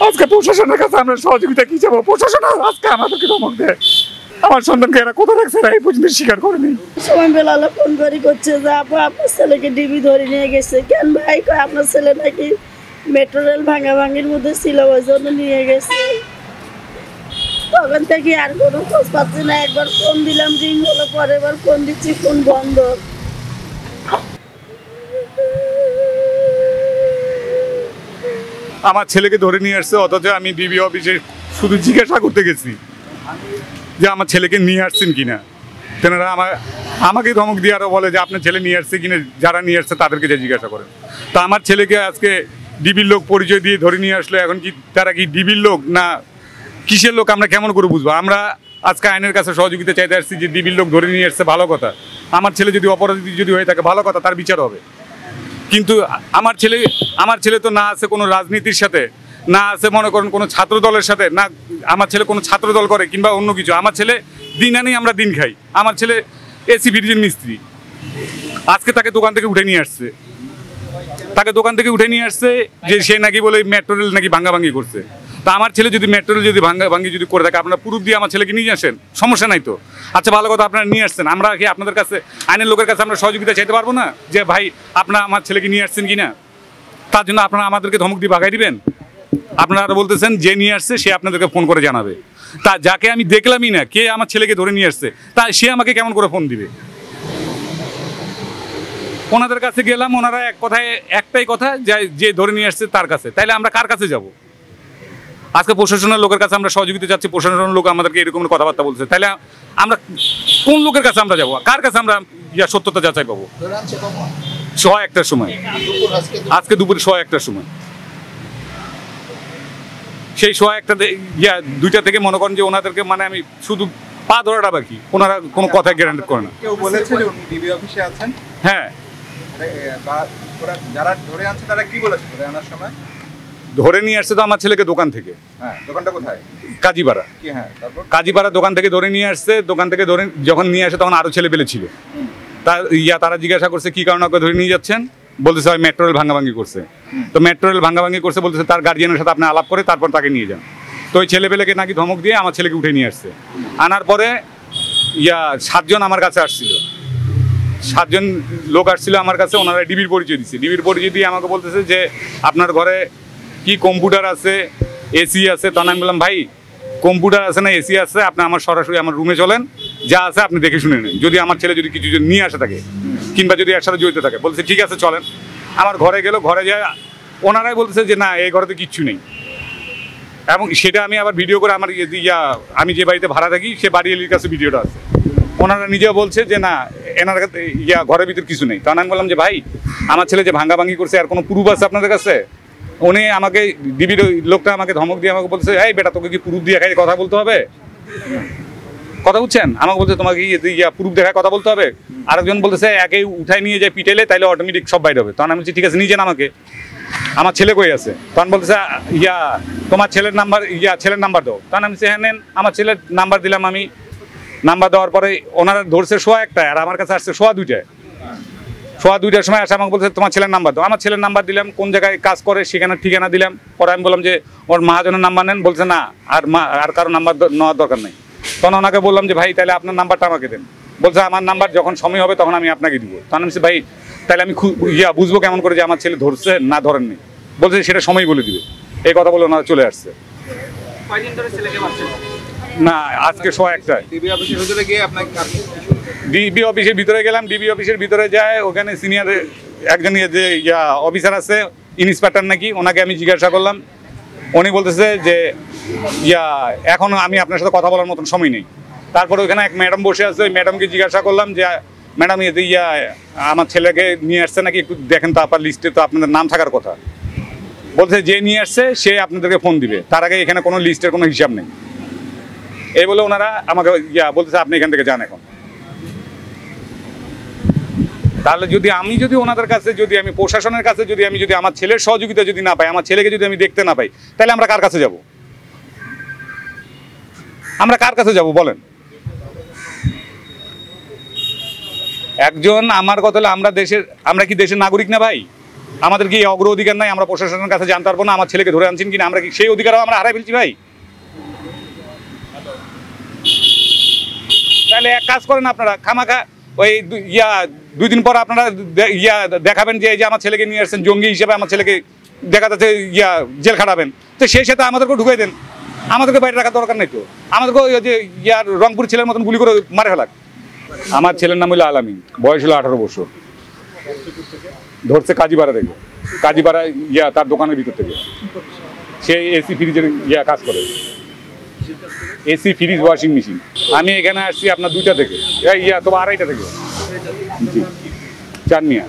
আজকে প্রশাসনের কাছে আমরা সহযোগিতা কি যাবো? প্রশাসন আজকে আমাদেরকে ধমক দেয়। আমার সন্তানকে এরা কোথায় রাখছে এরা এই পর্যন্ত স্বীকার করেনি। সময় বেলালে ফোন করে করছে যে আপু আপনার ছেলেকে ডিবি ধরে নিয়ে গেছে। কেন ভাই? আপনার ছেলে নাকি মেট্রো রেল ভাঙাভাঙির মধ্যে ছিল, ওই জন্য নিয়ে গেছে। তখন থেকে আর কোনো খোঁজ পাচ্ছি না। একবার ফোন দিলাম, রিং হলো, পরের বার ফোন দিচ্ছি, ফোন বন্ধ। আমার ছেলেকে ধরে নিয়ে আসছে, অথচ আমি ডিবি অফিসে শুধু জিজ্ঞাসা করতে গেছি যে আমার ছেলেকে নিয়ে আসছেন কিনা। তেনারা আমাকে ধমক দিয়ে আরও বলে যে আপনার ছেলে নিয়ে আসছে কিনা, যারা নিয়ে আসছে তাদেরকে যে জিজ্ঞাসা করেন। তা আমার ছেলেকে আজকে ডিবির লোক পরিচয় দিয়ে ধরে নিয়ে আসলো। এখন কি তারা কি ডিবির লোক না কিসের লোক আমরা কেমন করে বুঝবো? আমরা আজকে আইনের কাছে সহযোগিতা চাইতে আসছি যে ডিবির লোক ধরে নিয়ে আসছে, ভালো কথা। আমার ছেলে যদি অপরাধী যদি হয়ে থাকে ভালো কথা, তার বিচার হবে। কিন্তু আমার ছেলে তো না আছে কোনো রাজনীতির সাথে, না আছে মনে করেন কোনো ছাত্র দলের সাথে, না আমার ছেলে কোনো ছাত্র দল করে কিংবা অন্য কিছু। আমার ছেলে দিন আনি আমরা দিন খাই। আমার ছেলে এসি ফ্রিজের মিস্ত্রি। আজকে তাকে দোকান থেকে উঠে নিয়ে আসছে, যে সে নাকি বলে মেট্রো রেল নাকি ভাঙ্গাভাঙ্গি করছে। তা আমার ছেলে যদি মেট্রো রেল যদি ভাঙ্গাভাঙ্গি যদি করে থাকে, আপনারা প্রুফ দিয়ে আমার ছেলেকে নিয়ে আসেন, সমস্যা নাই তো। আচ্ছা ভালো কথা, আপনারা নিয়ে আসছেন, আমরা কি আপনাদের কাছে আইনের লোকের কাছে আমরা সহযোগিতা চাইতে পারবো না যে ভাই আপনারা আমার ছেলেকে নিয়ে আসছেন কিনা? তার জন্য আপনারা আমাদেরকে ধমক দিয়ে ভাগাই দিবেন? আপনারা আরো বলতেছেন যে নিয়ে আসছে সে আপনাদেরকে ফোন করে জানাবে। তা যাকে আমি দেখলামই না কে আমার ছেলেকে ধরে নিয়ে আসছে, তা সে আমাকে কেমন করে ফোন দিবে? ওনাদের কাছে গেলাম, ওনারা একটাই কথা যে ধরে নিয়ে আসছে তার কাছে। তাইলে আমরা কার কাছে যাব? আজকে প্রশাসনের লোকের কাছে আমরা সহযোগিতা চাচ্ছি, প্রশাসনের লোক আমাদেরকে এরকম কথাবার্তা বলছে। তাইলে আমরা কোন লোকের কাছে আমরা যাবো? কার কাছে আমরা সত্যতা যাচাই পাবো? 1:01টার সময়, আজকে দুপুরে 1:01টার সময়। সেই 2টা থেকে মনে করেন যে ওনাদেরকে মানে আমি শুধু পা ধরাটা বাকি, ওনারা কোনো কথা গ্যারান্টি করে না। কেউ বলেছে যে উনি ডিবি অফিসে আছেন? হ্যাঁ, যারা ধরে আনছে তারা কি বলেছে ধরে আনার সময়? ধরে নিয়ে আসছে তো আমার ছেলেকে দোকান থেকে। হ্যাঁ, দোকানটা কোথায়? কাজীপাড়া। কি? হ্যাঁ, তারপর কাজীপাড়া দোকান থেকে ধরে নিয়ে আসছে। দোকান থেকে ধরে যখন নিয়ে আসে তখন আরো ছেলে পেলে ছিল। তারা জিজ্ঞাসা করছে কি কারণে ওকে ধরে নিয়ে যাচ্ছেন, বলতেছে হয় মেট্রো রেল ভাঙ্গাভাঙ্গি করছে। তো মেট্রো রেল ভাঙ্গাভাঙ্গি করছে বলতেছে তার গার্জিয়ানের সাথে আপনি আলাপ করে তারপর তাকে নিয়ে যান। তো ওই ছেলে পেলেকে নাকি ধমক দিয়ে আমার ছেলেকে উঠে নিয়ে আসছে। আনার পরে 7জন আমার কাছে আসছিল, 7জন লোক আসছিল আমার কাছে। ওনারা ডিবির পরিচয় দিচ্ছে। ডিবির পরিচয় দিয়ে আমাকে বলতেছে যে আপনার ঘরে কি কম্পিউটার আছে, এসি আছে? তখন আমি বললাম ভাই কম্পিউটার আছে না এসি আছে, আপনি আমার সরাসরি আমার রুমে চলেন, যা আছে আপনি দেখে শুনে নেন, যদি আমার ছেলে যদি কিছু নিয়ে আসে থাকে কিংবা যদি এর সাথে জড়িত থাকে। বলছে ঠিক আছে চলেন। আমার ঘরে গেল, ঘরে যায় ওনারাই বলতেছে যে না এই ঘরে তো কিচ্ছু নেই। এবং সেটা আমি আবার ভিডিও করে আমার আমি যে বাড়িতে ভাড়া থাকি সে বাড়ির কাছে ভিডিওটা আছে। ওনারা নিজেও বলছে যে না এনার ঘরের ভিতর কিছু নেই। তখন আমি বললাম যে ভাই আমার ছেলে যে ভাঙ্গাভাঙ্গি করছে আর কোনো প্রুফ আছে আপনাদের কাছে? উনি আমাকে ডিবির লোকটা আমাকে ধমক দিয়ে আমাকে বলছে এই বেটা তোকে কি প্রুফ দিয়ে খাই কথা বলতে হবে? কথা বুঝছেন? আমাকে বলছে তোমাকে প্রুফ দেখায় কথা বলতে হবে। আরেকজন বলতেছে একে উঠাই নিয়ে যায় পিটাইলে তাইলে অটোমেটিক সব বাইরে হবে। তখন আমি বলছি ঠিক আছে নিয়ে যান আমাকে, আমার ছেলে কই আছে? তখন বলতেছে তোমার ছেলের নাম্বার দাও। তখন আমি হ্যাঁ নেন। আমার ছেলের নাম্বার দিলাম। আমি নাম্বার দেওয়ার পরে ওনারা ধরছে 1:01টায় আর আমার কাছে আসছে 2:02টায়। 2:02টার সময় আসে আমাকে বলছে তোমার ছেলের নাম্বার দাও। আমার ছেলের নাম্বার দিলাম, কোন জায়গায় কাজ করে সেখানে ঠিকানা দিলাম। পরে আমি বললাম যে ওর মহাজনের নাম্বার নেন। বলছে না আর কারো নাম্বার নেওয়ার দরকার নেই। তখন ওনাকে বললাম যে ভাই তাহলে আপনার নাম্বারটা আমাকে দেন। বলছে আমার নাম্বার যখন সময় হবে তখন আমি আপনাকে দিব। তখন আমি ভাই তাহলে আমি বুঝবো কেমন করে যে আমার ছেলে ধরছে না ধরেননি? বলছে সেটা সময় বলে দিবে। এই কথা বলে ওনারা চলে আসছে। না আজকে 1:01টায় ডিবি অফিসের ভিতরে গিয়ে ডিবি অফিসের ভিতরে গেলাম। ডিবি অফিসের ভিতরে যায়, ওখানে সিনিয়র একজন যে অফিসার আছে ইন্সপেক্টর নাকি, ওনাকে আমি জিজ্ঞাসা করলাম। উনি বলতেছে যে এখন আমি আপনার সাথে কথা বলার মতন সময় নেই। তারপরে ওখানে এক ম্যাডাম বসে আছে, ওই ম্যাডামকে জিজ্ঞাসা করলাম যে ম্যাডাম আমার ছেলেকে নিয়ে আসছে নাকি একটু দেখেন তো, আপনার লিস্টে তো আপনাদের নাম থাকার কথা। বলছে যে নিয়ে আসছে সে আপনাদেরকে ফোন দিবে, তার আগে এখানে কোনো লিস্টের কোনো হিসাব নেই। এই বলে ওনারা আমাকে বলতেছে আপনি এখান থেকে যান এখন। তাহলে যদি ওনাদের কাছে আমি প্রশাসনের কাছে যদি আমার ছেলের সহযোগিতা যদি না পাই, আমার ছেলেকে যদি আমি দেখতে না পাই, তাহলে আমরা কার কাছে যাব? আমরা কার কাছে যাব বলেন? একজন আমার কথা হলো আমরা কি দেশের নাগরিক না ভাই? আমাদের কি অগ্র অধিকার নাই? আমরা প্রশাসনের কাছে জানতে পারবো না আমার ছেলেকে ধরে আনছেন কিনা? আমরা কি সেই অধিকারও আমরা হারাই ফেলছি ভাই? তাহলে এক কাজ করেন আপনারা, খামাখা ওই 2 দিন পর আপনারা দেখাবেন যে এই যে আমার ছেলেকে নিয়ে আসছেন জঙ্গি হিসেবে, আমার ছেলেকে দেখা যাচ্ছে জেল খাটাবেন, তো সেই সাথে আমাদেরকেও ঢুকাই দেন। আমাদেরকে বাইরে রাখার দরকার নেই তো, আমাদেরকে ওই যে রংপুর ছেলের মতন গুলি করে মারে ফেলাক। আমার ছেলের নাম হলো আলামিন, বয়স হলো 18 বছর, ধরছে কাজীপাড়া থেকে, কাজীপাড়া তার দোকানের ভিতর থেকে। সে এসি ফ্রিজের কাজ করে, এসি ফ্রিজ ওয়াশিং মেশিন। আমি এখানে আসছি আপনার 2টা থেকে, তোমার 2:30 থেকে, জি চানমিয়া।